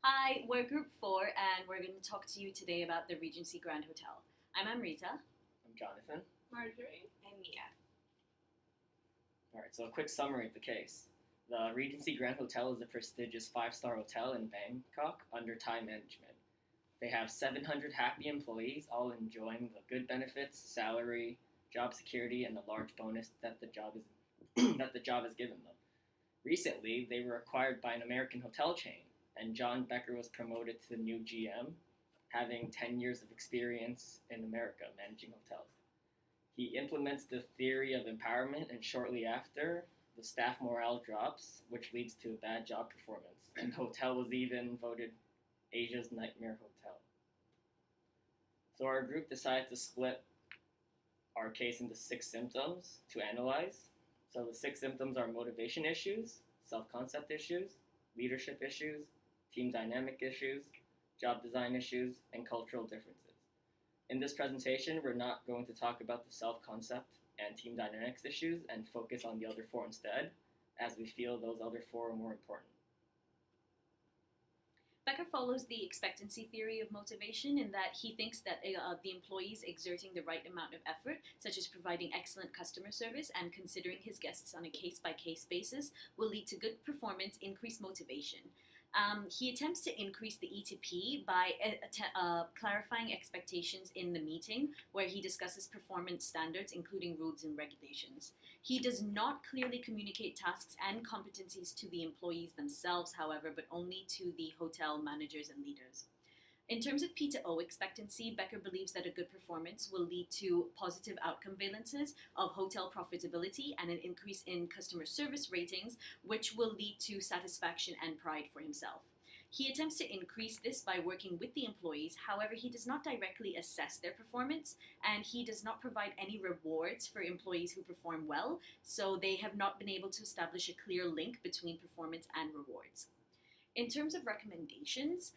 Hi, we're Group 4 and we're going to talk to you today about the Regency Grand Hotel. I'm Amrita. I'm Jonathan. Marjorie. And Mia. All right, so a quick summary of the case. The Regency Grand Hotel is a prestigious five-star hotel in Bangkok under Thai management. They have 700 happy employees, all enjoying the good benefits, salary, job security, and the large bonus that the job is that the job has given them. Recently, they were acquired by an American hotel chain, and John Becker was promoted to the new GM, having 10 years of experience in America managing hotels. He implements the theory of empowerment, and shortly after, the staff morale drops, which leads to a bad job performance. And the hotel was even voted Asia's Nightmare Hotel. So our group decided to split our case into 6 symptoms to analyze. So the 6 symptoms are motivation issues, self-concept issues, leadership issues, team dynamic issues, job design issues, and cultural differences. In this presentation, we're not going to talk about the self-concept and team dynamics issues and focus on the other four instead, as we feel those other four are more important. Becker follows the expectancy theory of motivation in that he thinks that the employees exerting the right amount of effort, such as providing excellent customer service and considering his guests on a case-by-case basis, will lead to good performance, increased motivation. He attempts to increase the E to P by clarifying expectations in the meeting, where he discusses performance standards, including rules and regulations. He does not clearly communicate tasks and competencies to the employees themselves, however, but only to the hotel managers and leaders. In terms of P to O expectancy, Becker believes that a good performance will lead to positive outcome valences of hotel profitability and an increase in customer service ratings, which will lead to satisfaction and pride for himself. He attempts to increase this by working with the employees, however, he does not directly assess their performance and he does not provide any rewards for employees who perform well, so they have not been able to establish a clear link between performance and rewards. In terms of recommendations,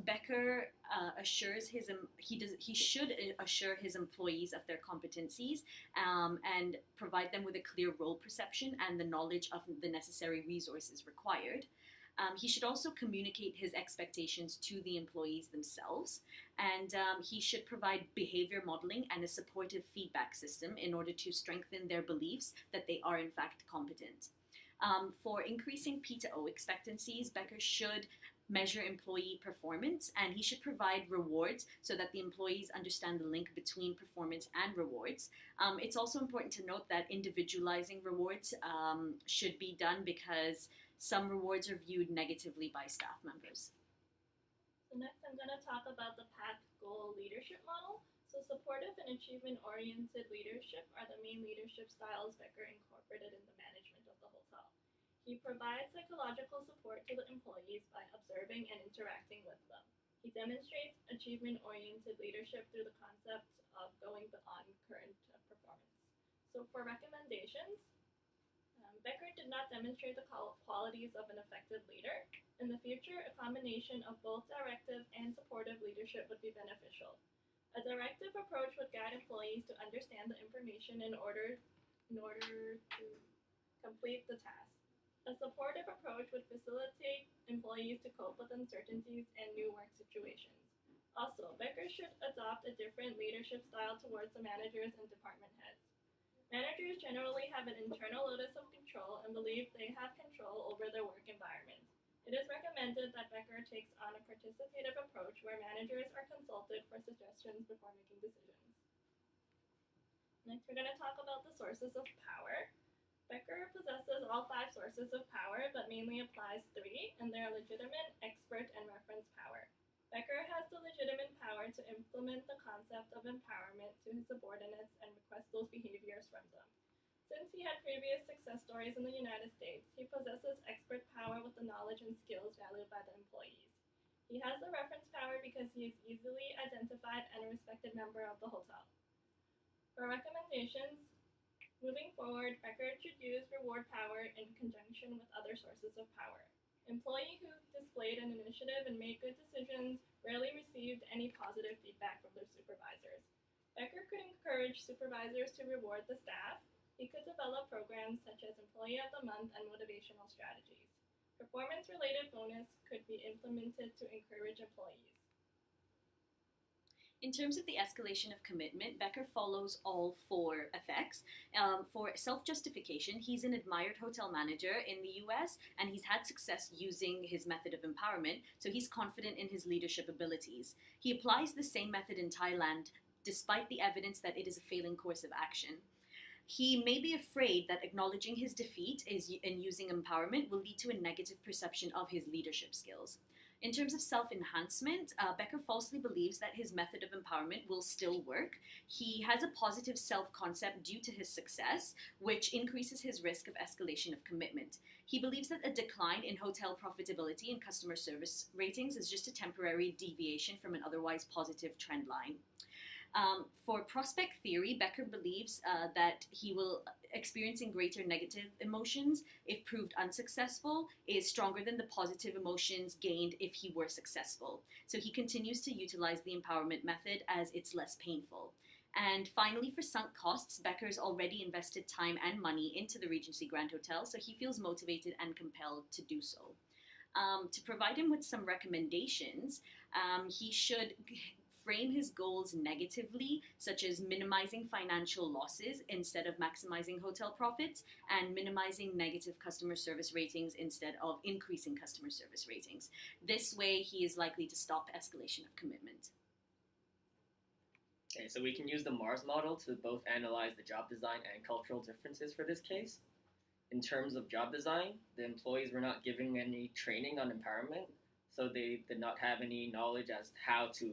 Becker assures he should assure his employees of their competencies and provide them with a clear role perception and the knowledge of the necessary resources required. He should also communicate his expectations to the employees themselves, and he should provide behavior modeling and a supportive feedback system in order to strengthen their beliefs that they are in fact competent. For increasing P to O expectancies, Becker should measure employee performance and he should provide rewards so that the employees understand the link between performance and rewards. It's also important to note that individualizing rewards should be done because some rewards are viewed negatively by staff members. So next I'm going to talk about the PACT goal leadership model. So supportive and achievement-oriented leadership are the main leadership styles Becker incorporated in the management of the hotel. He provides psychological support to the employees by observing and interacting with them. He demonstrates achievement-oriented leadership through the concept of going beyond current performance. So for recommendations, Becker did not demonstrate the qualities of an effective leader. In the future, a combination of both directive and supportive leadership would be beneficial. A directive approach would guide employees to understand the information in order to complete the task. A supportive approach would facilitate employees to cope with uncertainties and new work situations. Also, Becker should adopt a different leadership style towards the managers and department heads. Managers generally have an internal locus of control and believe they have control over their work environment. It is recommended that Becker takes on a participative approach where managers are consulted for suggestions before making decisions. Next, we're going to talk about the sources of power. Becker possesses all 5 sources of power, but mainly applies 3, and they are legitimate, expert, and reference power. Becker has the legitimate power to implement the concept of empowerment to his subordinates and request those behaviors from them. Since he had previous success stories in the United States, he possesses expert power with the knowledge and skills valued by the employees. He has the reference power because he is easily identified and a respected member of the hotel. For recommendations, moving forward, Becker should use reward power in conjunction with other sources of power. Employee who displayed an initiative and made good decisions rarely received any positive feedback from their supervisors. Becker could encourage supervisors to reward the staff. He could develop programs such as Employee of the Month and motivational strategies. Performance-related bonus could be implemented to encourage employees. In terms of the escalation of commitment, Becker follows all four effects. For self justification, he's an admired hotel manager in the US and he's had success using his method of empowerment, so he's confident in his leadership abilities. He applies the same method in Thailand despite the evidence that it is a failing course of action. He may be afraid that acknowledging his defeat in using empowerment will lead to a negative perception of his leadership skills. In terms of self enhancement, Becker falsely believes that his method of empowerment will still work. He has a positive self concept due to his success, which increases his risk of escalation of commitment. He believes that a decline in hotel profitability and customer service ratings is just a temporary deviation from an otherwise positive trend line. For prospect theory, Becker believes that he will experiencing greater negative emotions if proved unsuccessful is stronger than the positive emotions gained if he were successful. So he continues to utilize the empowerment method as it's less painful. And finally, for sunk costs, Becker's already invested time and money into the Regency Grand Hotel, so he feels motivated and compelled to do so. To provide him with some recommendations, he should frame his goals negatively, such as minimizing financial losses instead of maximizing hotel profits, and minimizing negative customer service ratings instead of increasing customer service ratings. This way, he is likely to stop escalation of commitment. Okay, so we can use the Mars model to both analyze the job design and cultural differences for this case. In terms of job design, the employees were not given any training on empowerment, so they did not have any knowledge as to how to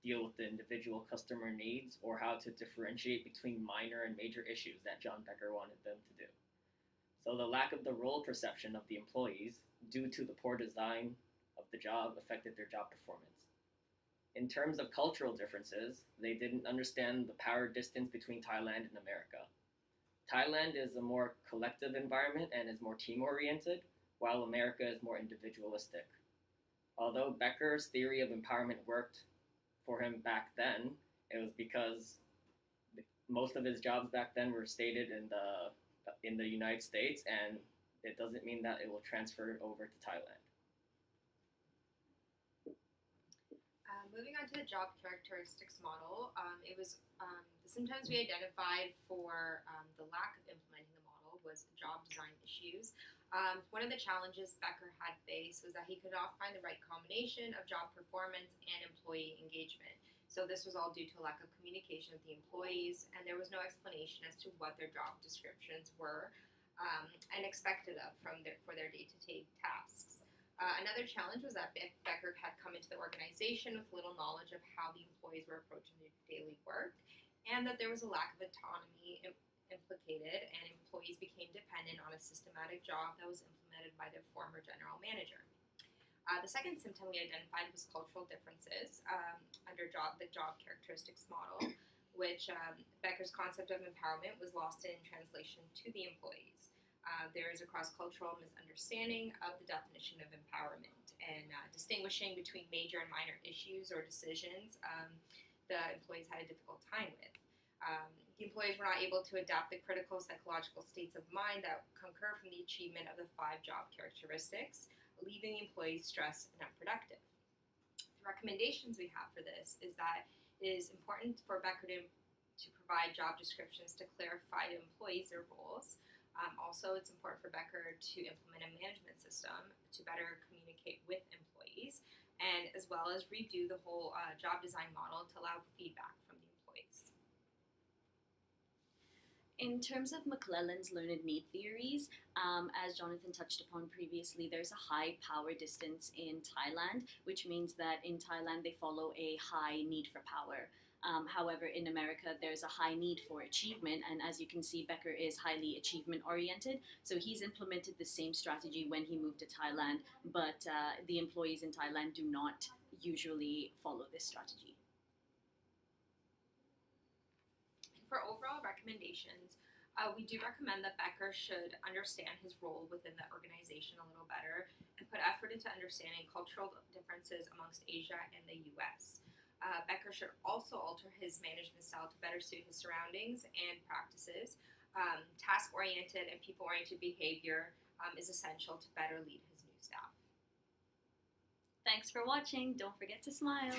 deal with the individual customer needs or how to differentiate between minor and major issues that John Becker wanted them to do. So the lack of the role perception of the employees due to the poor design of the job affected their job performance. In terms of cultural differences, they didn't understand the power distance between Thailand and America. Thailand is a more collective environment and is more team-oriented, while America is more individualistic. Although Becker's theory of empowerment worked for him back then, it was because most of his jobs back then were stated in the United States, and it doesn't mean that it will transfer over to Thailand. Moving on to the job characteristics model, the symptoms we identified for the lack of implementing the model was job design issues. One of the challenges Becker had faced was that he could not find the right combination of job performance and employee engagement. So this was all due to a lack of communication with the employees, and there was no explanation as to what their job descriptions were and expected of for their day-to-day tasks. Another challenge was that Becker had come into the organization with little knowledge of how the employees were approaching their daily work, and that there was a lack of autonomy implicated, and employees became dependent on a systematic job that was implemented by their former general manager. The second symptom we identified was cultural differences under the job characteristics model, which Becker's concept of empowerment was lost in translation to the employees. There is a cross-cultural misunderstanding of the definition of empowerment, and distinguishing between major and minor issues or decisions the employees had a difficult time with. The employees were not able to adapt the critical psychological states of mind that concur from the achievement of the 5 job characteristics, leaving the employees stressed and unproductive. The recommendations we have for this is that it is important for Becker to provide job descriptions to clarify to employees their roles. Also, it's important for Becker to implement a management system to better communicate with employees, and as well as redo the whole job design model to allow feedback from the employees. In terms of McClelland's learned need theories, as Jonathan touched upon previously, there's a high power distance in Thailand, which means that in Thailand they follow a high need for power. However, in America, there's a high need for achievement, and as you can see, Becker is highly achievement-oriented, so he's implemented the same strategy when he moved to Thailand, but the employees in Thailand do not usually follow this strategy. For overall recommendations, we do recommend that Becker should understand his role within the organization a little better and put effort into understanding cultural differences amongst Asia and the US. Becker should also alter his management style to better suit his surroundings and practices. Task-oriented and people-oriented behavior is essential to better lead his new staff. Thanks for watching. Don't forget to smile.